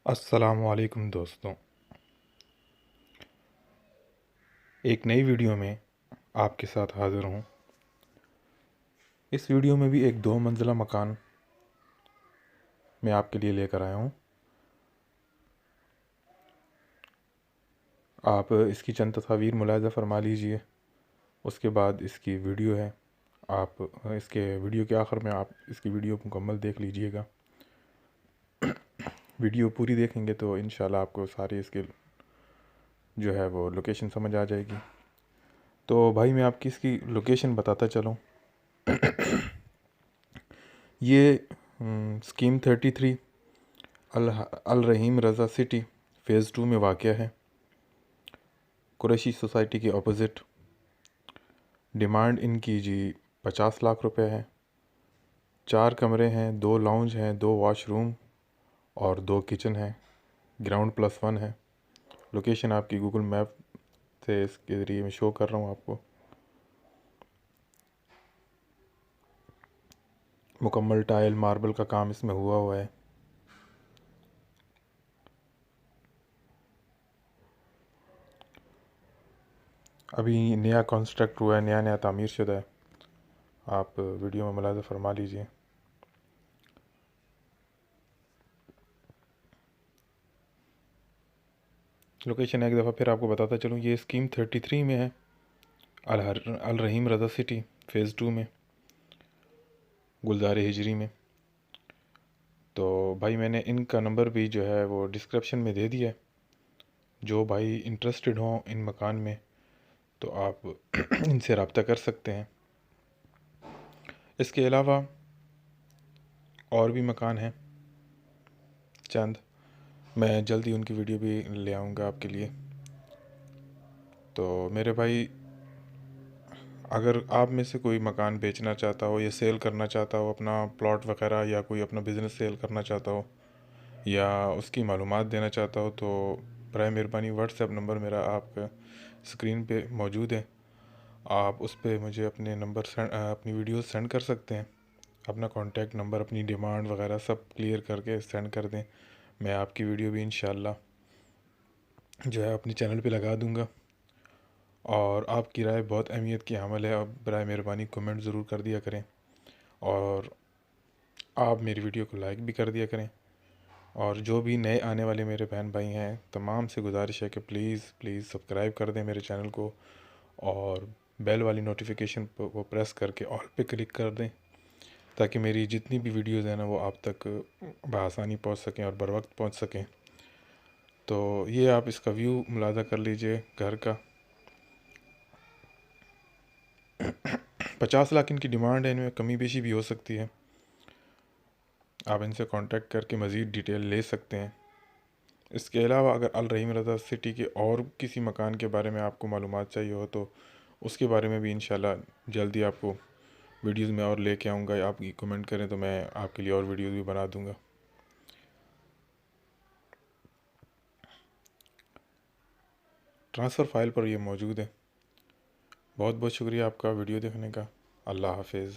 अस्सलामुअलैकुम दोस्तों, एक नई वीडियो में आपके साथ हाज़िर हूँ। इस वीडियो में भी एक 2 मंजिला मकान मैं आपके लिए लेकर आया हूँ। आप इसकी चंद तस्वीर मुलाहिज़ा फरमा लीजिए। उसके बाद इसकी वीडियो है, आप इसके वीडियो के आखिर में आप इसकी वीडियो मुकम्मल देख लीजिएगा। वीडियो पूरी देखेंगे तो इंशाल्लाह आपको सारी इसकी जो है वो लोकेशन समझ आ जाएगी। तो भाई मैं आपकी इसकी लोकेशन बताता चलूँ। ये स्कीम 33 अल रहीम रज़ा सिटी फ़ेज़ 2 में वाक़या है, कुरैशी सोसाइटी के ऑपोज़िट। डिमांड इनकी जी 50 लाख रुपए है। 4 कमरे हैं, 2 लाउंज हैं, 2 वॉशरूम और 2 किचन हैं। ग्राउंड +1 है। लोकेशन आपकी गूगल मैप से इसके ज़रिए मैं शो कर रहा हूँ आपको। मुकम्मल टाइल मार्बल का काम इसमें हुआ है। अभी नया कंस्ट्रक्ट हुआ है, नया तामीर शुदा है। आप वीडियो में मुलाहिज़ा फरमा लीजिए। लोकेशन एक दफ़ा फिर आपको बताता चलूँ, ये स्कीम 33 में है, अल रहीम रज़ा सिटी फ़ेज़ 2 में, गुलज़ार हिजरी में। तो भाई मैंने इनका नंबर भी जो है वो डिस्क्रिप्शन में दे दिया है। जो भाई इंटरेस्टेड हों इन मकान में तो आप इनसे रब्ता कर सकते हैं। इसके अलावा और भी मकान हैं चंद, मैं जल्दी उनकी वीडियो भी ले आऊँगा आपके लिए। तो मेरे भाई, अगर आप में से कोई मकान बेचना चाहता हो या सेल करना चाहता हो, अपना प्लॉट वगैरह, या कोई अपना बिज़नेस सेल करना चाहता हो या उसकी मालूमात देना चाहता हो, तो बराए मेहरबानी व्हाट्सएप नंबर मेरा आपका स्क्रीन पे मौजूद है। आप उस पर मुझे अपने अपनी वीडियो सेंड कर सकते हैं। अपना कॉन्टैक्ट नंबर, अपनी डिमांड वगैरह सब क्लियर करके सेंड कर दें। मैं आपकी वीडियो भी इंशाल्लाह जो है अपने चैनल पे लगा दूंगा। और आपकी राय बहुत अहमियत की हामिल है। अब बराए मेहरबानी कमेंट ज़रूर कर दिया करें और आप मेरी वीडियो को लाइक भी कर दिया करें। और जो भी नए आने वाले मेरे बहन भाई हैं, तमाम से गुजारिश है कि प्लीज़ सब्सक्राइब कर दें मेरे चैनल को और बेल वाली नोटिफिकेशन को प्रेस करके ऑल पे क्लिक कर दें, ताकि मेरी जितनी भी वीडियोज़ हैं ना वो आप तक बआसानी पहुंच सकें और बर वक्त पहुंच सकें। तो ये आप इसका व्यू मुलाजा कर लीजिए घर का। 50 लाख इनकी डिमांड है, इनमें कमी बेशी भी हो सकती है। आप इनसे कांटेक्ट करके मज़ीद डिटेल ले सकते हैं। इसके अलावा अगर अल रहीम रज़ा सिटी के और किसी मकान के बारे में आपको मालूमात चाहिए हो तो उसके बारे में भी इंशाल्लाह जल्दी आपको वीडियोज़ में और लेके आऊँगा। आप कमेंट करें तो मैं आपके लिए और वीडियोज़ भी बना दूँगा। ट्रांसफ़र फ़ाइल पर ये मौजूद है। बहुत बहुत शुक्रिया आपका वीडियो देखने का। अल्लाह हाफिज़।